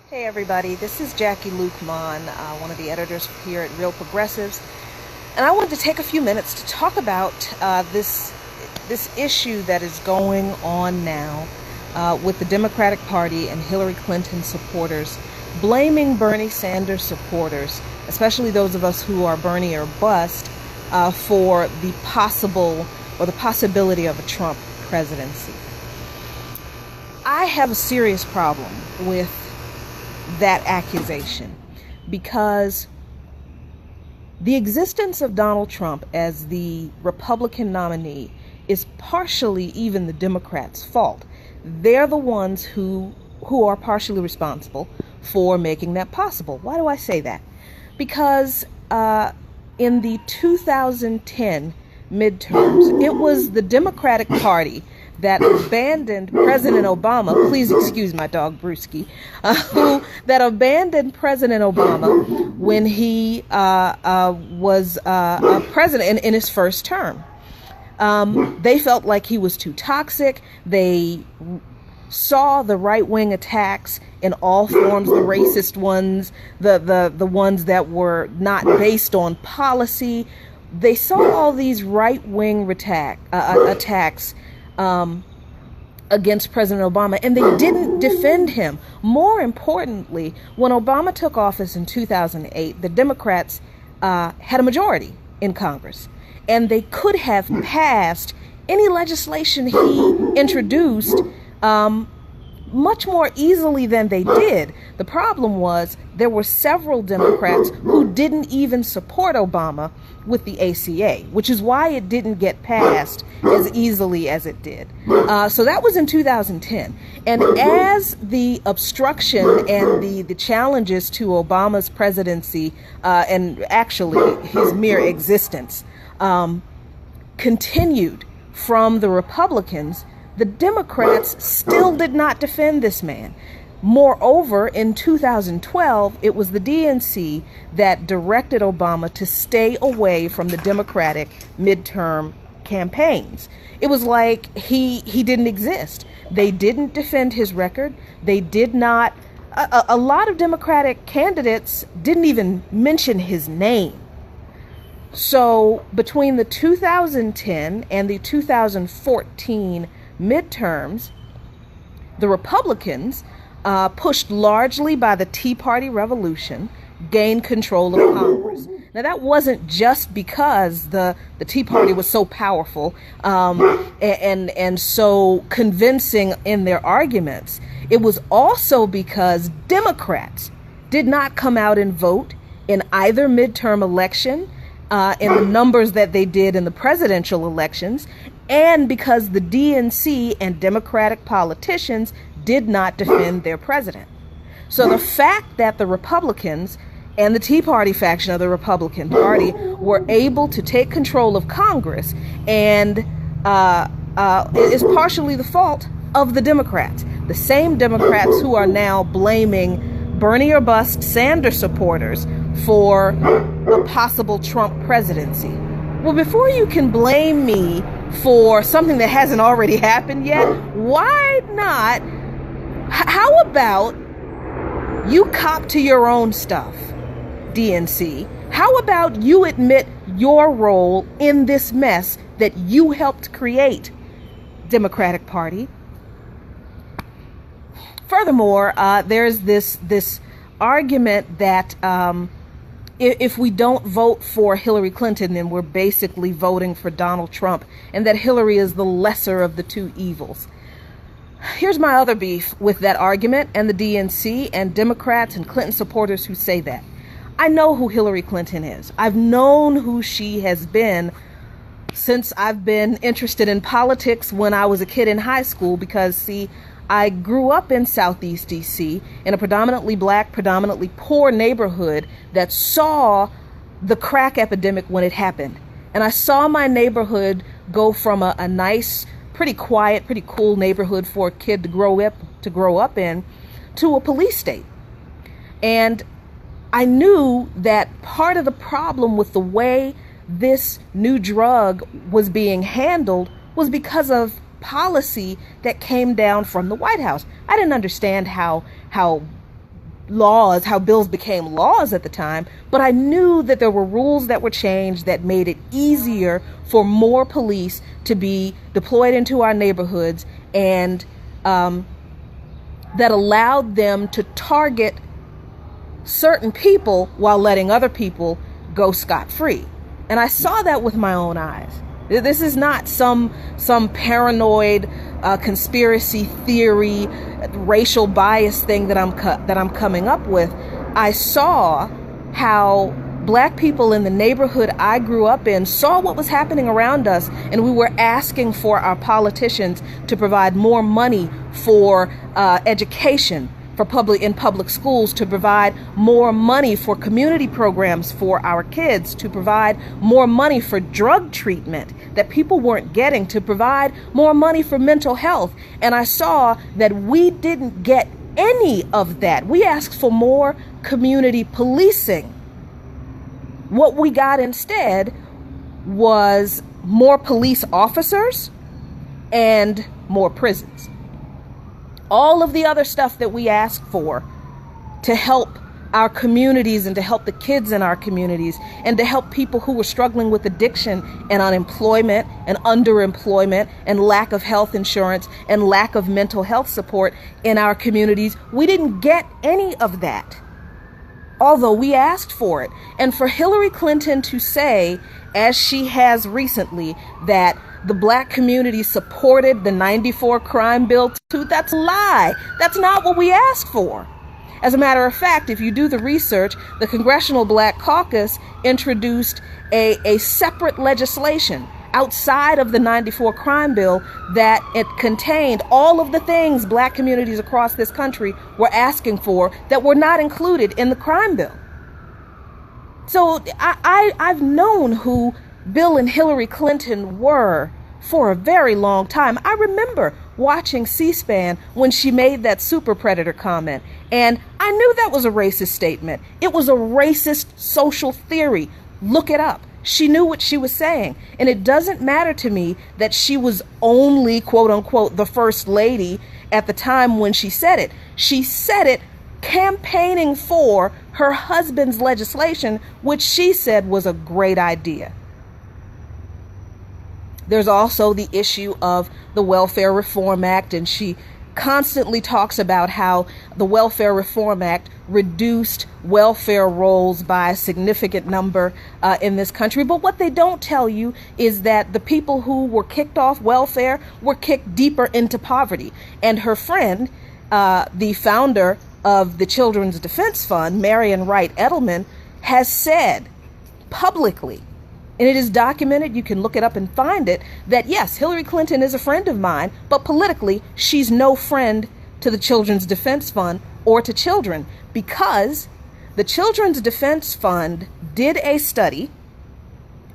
Hey everybody, this is Jackie Lukeman, one of the editors here at Real Progressives, and I wanted to take a few minutes to talk about this issue that is going on now with the Democratic Party and Hillary Clinton supporters blaming Bernie Sanders supporters, especially those of us who are Bernie or bust, for the possibility of a Trump presidency. I have a serious problem with that accusation because the existence of Donald Trump as the Republican nominee is partially even the Democrats' fault. They're the ones who are partially responsible for making that possible. Why do I say that? Because in the 2010 midterms, it was the Democratic Party that abandoned President Obama, please excuse my dog Brewski, that abandoned President Obama when he was president in his first term. They felt like he was too toxic. They saw the right-wing attacks in all forms, the racist ones, the ones that were not based on policy. They saw all these right-wing attacks against President Obama, and they didn't defend him. More importantly, when Obama took office in 2008, the Democrats had a majority in Congress, and they could have passed any legislation he introduced much more easily than they did. The problem was there were several Democrats who didn't even support Obama with the ACA, which is why it didn't get passed as easily as it did. So that was in 2010. And as the obstruction and the challenges to Obama's presidency and actually his mere existence continued from the Republicans, the Democrats still did not defend this man. Moreover, in 2012, it was the DNC that directed Obama to stay away from the Democratic midterm campaigns. It was like he didn't exist. They didn't defend his record. They did not. A lot of Democratic candidates didn't even mention his name. So between the 2010 and the 2014 midterms, the Republicans, pushed largely by the Tea Party revolution, gained control of Congress. Now, that wasn't just because the Tea Party was so powerful and so convincing in their arguments. It was also because Democrats did not come out and vote in either midterm election in the numbers that they did in the presidential elections, and because the DNC and Democratic politicians did not defend their president. So the fact that the Republicans and the Tea Party faction of the Republican Party were able to take control of Congress and is partially the fault of the Democrats, the same Democrats who are now blaming Bernie or bust Sanders supporters for a possible Trump presidency. Well, before you can blame me for something that hasn't already happened yet, why not? How about you cop to your own stuff, DNC? How about you admit your role in this mess that you helped create, Democratic Party? Furthermore, there's this argument that if we don't vote for Hillary Clinton, then we're basically voting for Donald Trump, and that Hillary is the lesser of the two evils. Here's my other beef with that argument and the DNC and Democrats and Clinton supporters who say that. I know who Hillary Clinton is. I've known who she has been since I've been interested in politics when I was a kid in high school because, see, I grew up in Southeast DC in a predominantly black, predominantly poor neighborhood that saw the crack epidemic when it happened. And I saw my neighborhood go from a nice, pretty quiet, pretty cool neighborhood for a kid to grow up in to a police state. And I knew that part of the problem with the way this new drug was being handled was because of policy that came down from the White House. I didn't understand how laws, how bills became laws at the time, but I knew that there were rules that were changed that made it easier for more police to be deployed into our neighborhoods, and that allowed them to target certain people while letting other people go scot-free. And I saw that with my own eyes. This is not some paranoid conspiracy theory, racial bias thing that I'm coming up with. I saw how Black people in the neighborhood I grew up in saw what was happening around us, and we were asking for our politicians to provide more money for education, for public schools, to provide more money for community programs for our kids, to provide more money for drug treatment that people weren't getting, to provide more money for mental health. And I saw that we didn't get any of that. We asked for more community policing. What we got instead was more police officers and more prisons. All of the other stuff that we asked for to help our communities and to help the kids in our communities and to help people who were struggling with addiction and unemployment and underemployment and lack of health insurance and lack of mental health support in our communities, we didn't get any of that, although we asked for it. And for Hillary Clinton to say, as she has recently, that the Black community supported the '94 crime bill too, that's a lie. That's not what we asked for. As a matter of fact, if you do the research, the Congressional Black Caucus introduced a separate legislation outside of the '94 crime bill that it contained all of the things Black communities across this country were asking for that were not included in the crime bill. So I've known who Bill and Hillary Clinton were for a very long time. I remember watching C-SPAN when she made that super predator comment, and I knew that was a racist statement. It was a racist social theory. Look it up. She knew what she was saying. And it doesn't matter to me that she was only, quote unquote, the first lady at the time when she said it. She said it campaigning for her husband's legislation, which she said was a great idea. There's also the issue of the Welfare Reform Act, and she constantly talks about how the Welfare Reform Act reduced welfare rolls by a significant number in this country. But what they don't tell you is that the people who were kicked off welfare were kicked deeper into poverty. And her friend, the founder of the Children's Defense Fund, Marian Wright Edelman, has said publicly, and it is documented, you can look it up and find it, that yes, Hillary Clinton is a friend of mine, but politically, she's no friend to the Children's Defense Fund or to children, because the Children's Defense Fund did a study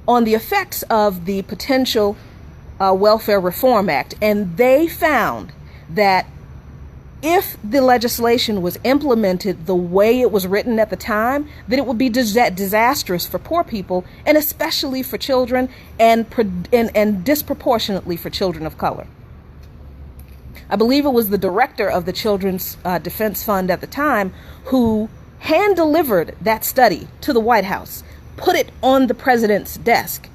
on the effects of the potential Welfare Reform Act, and they found that if the legislation was implemented the way it was written at the time, that it would be disastrous for poor people, and especially for children, and disproportionately for children of color. I believe it was the director of the Children's Defense Fund at the time who hand-delivered that study to the White House, put it on the president's desk.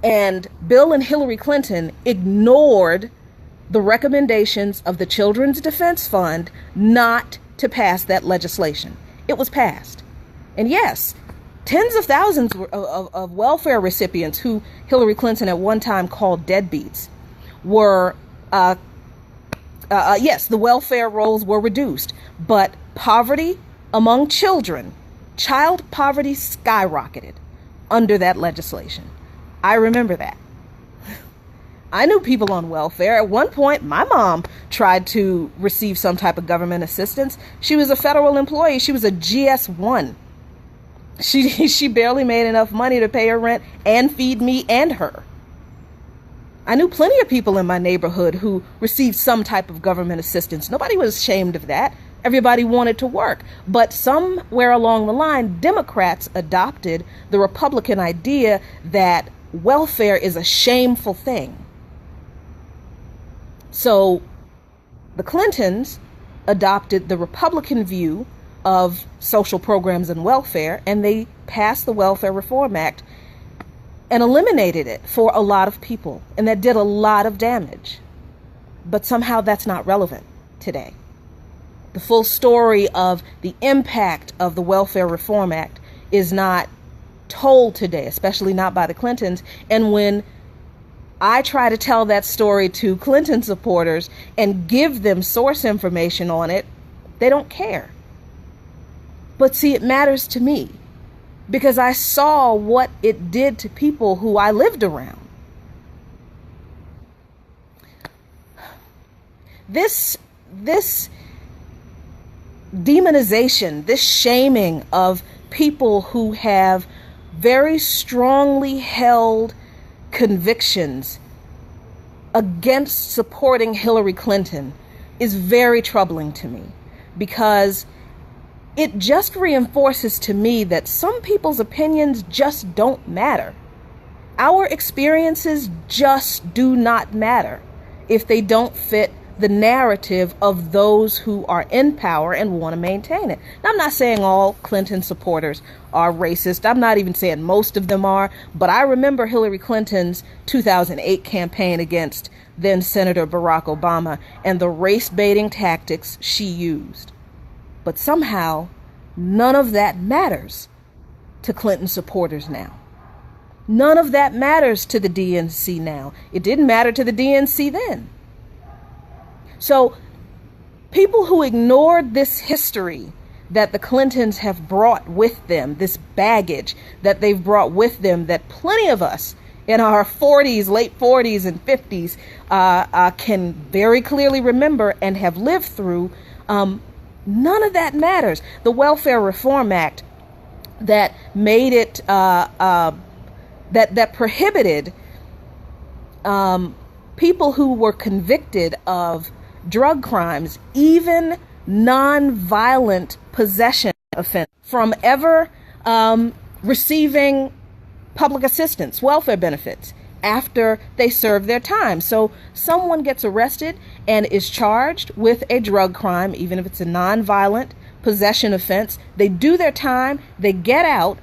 And Bill and Hillary Clinton ignored the recommendations of the Children's Defense Fund not to pass that legislation. It was passed. And yes, tens of thousands of welfare recipients who Hillary Clinton at one time called deadbeats were, yes, the welfare rolls were reduced, but poverty among children, child poverty skyrocketed under that legislation. I remember that. I knew people on welfare. At one point, my mom tried to receive some type of government assistance. She was a federal employee. She was a GS1. She barely made enough money to pay her rent and feed me and her. I knew plenty of people in my neighborhood who received some type of government assistance. Nobody was ashamed of that. Everybody wanted to work. But somewhere along the line, Democrats adopted the Republican idea that welfare is a shameful thing. So the Clintons adopted the Republican view of social programs and welfare, and they passed the Welfare Reform Act and eliminated it for a lot of people, and that did a lot of damage. But somehow that's not relevant today. The full story of the impact of the Welfare Reform Act is not told today, especially not by the Clintons. And when I try to tell that story to Clinton supporters and give them source information on it, they don't care. But see, it matters to me because I saw what it did to people who I lived around. This demonization, this shaming of people who have very strongly held convictions against supporting Hillary Clinton is very troubling to me, because it just reinforces to me that some people's opinions just don't matter. Our experiences just do not matter if they don't fit the narrative of those who are in power and want to maintain it. Now, I'm not saying all Clinton supporters are racist. I'm not even saying most of them are, but I remember Hillary Clinton's 2008 campaign against then Senator Barack Obama and the race baiting tactics she used. But somehow, none of that matters to Clinton supporters now. None of that matters to the DNC now. It didn't matter to the DNC then. So people who ignored this history that the Clintons have brought with them, this baggage that they've brought with them, that plenty of us in our 40s, late 40s and 50s can very clearly remember and have lived through, none of that matters. The Welfare Reform Act that made it, that prohibited people who were convicted of drug crimes, even non-violent possession offense, from ever receiving public assistance, welfare benefits, after they serve their time. So someone gets arrested and is charged with a drug crime, even if it's a non-violent possession offense. They do their time, they get out,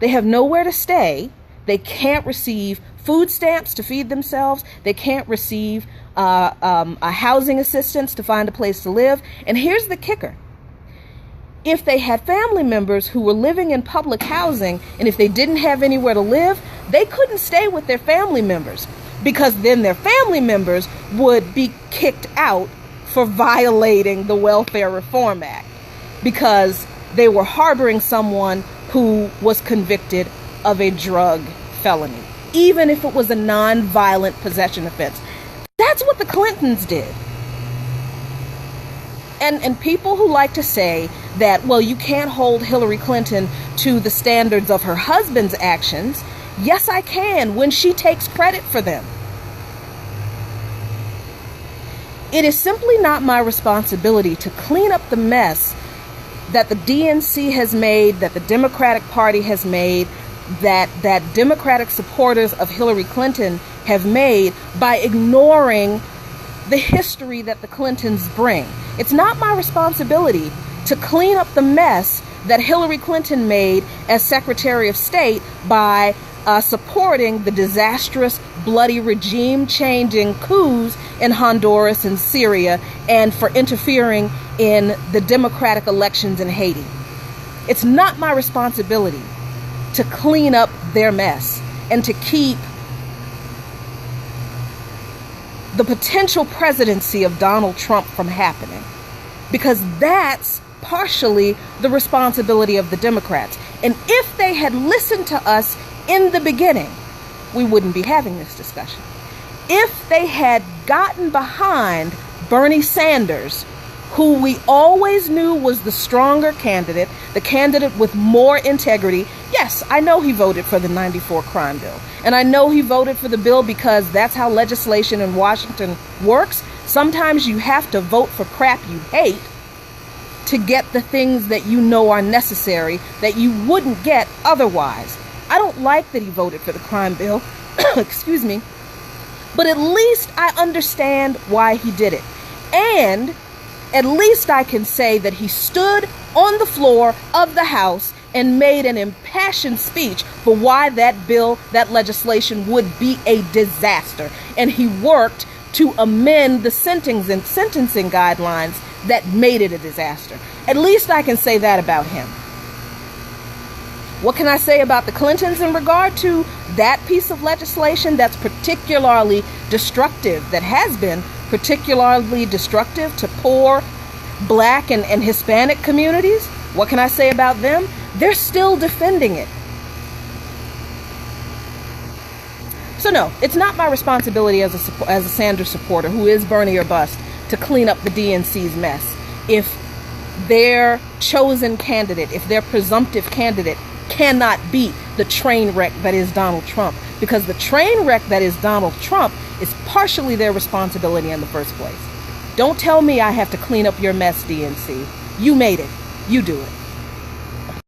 they have nowhere to stay, they can't receive food stamps to feed themselves, they can't receive a housing assistance to find a place to live. And here's the kicker. If they had family members who were living in public housing, and if they didn't have anywhere to live, they couldn't stay with their family members, because then their family members would be kicked out for violating the Welfare Reform Act, because they were harboring someone who was convicted of a drug felony, even if it was a non-violent possession offense. That's what the Clintons did. And people who like to say that, well, you can't hold Hillary Clinton to the standards of her husband's actions. Yes, I can, when she takes credit for them. It is simply not my responsibility to clean up the mess that the DNC has made, that the Democratic Party has made, that Democratic supporters of Hillary Clinton have made, by ignoring the history that the Clintons bring. It's not my responsibility to clean up the mess that Hillary Clinton made as Secretary of State by supporting the disastrous, bloody, regime-changing coups in Honduras and Syria, and for interfering in the democratic elections in Haiti. It's not my responsibility to clean up their mess and to keep the potential presidency of Donald Trump from happening, because that's partially the responsibility of the Democrats. And if they had listened to us in the beginning, we wouldn't be having this discussion. If they had gotten behind Bernie Sanders, who we always knew was the stronger candidate, the candidate with more integrity. Yes, I know he voted for the '94 crime bill. And I know he voted for the bill because that's how legislation in Washington works. Sometimes you have to vote for crap you hate to get the things that you know are necessary that you wouldn't get otherwise. I don't like that he voted for the crime bill, excuse me, but at least I understand why he did it. And At least I can say that he stood on the floor of the House and made an impassioned speech for why that bill, that legislation would be a disaster. And he worked to amend the sentencing guidelines that made it a disaster. At least I can say that about him. What can I say about the Clintons in regard to that piece of legislation that's particularly destructive, that has been particularly destructive to poor Black and Hispanic communities? What can I say about them? They're still defending it. So no, it's not my responsibility as a Sanders supporter who is Bernie or bust to clean up the DNC's mess. If their chosen candidate, if their presumptive candidate cannot beat the train wreck that is Donald Trump, because the train wreck that is Donald Trump is partially their responsibility in the first place. Don't tell me I have to clean up your mess, DNC. You made it. You do it.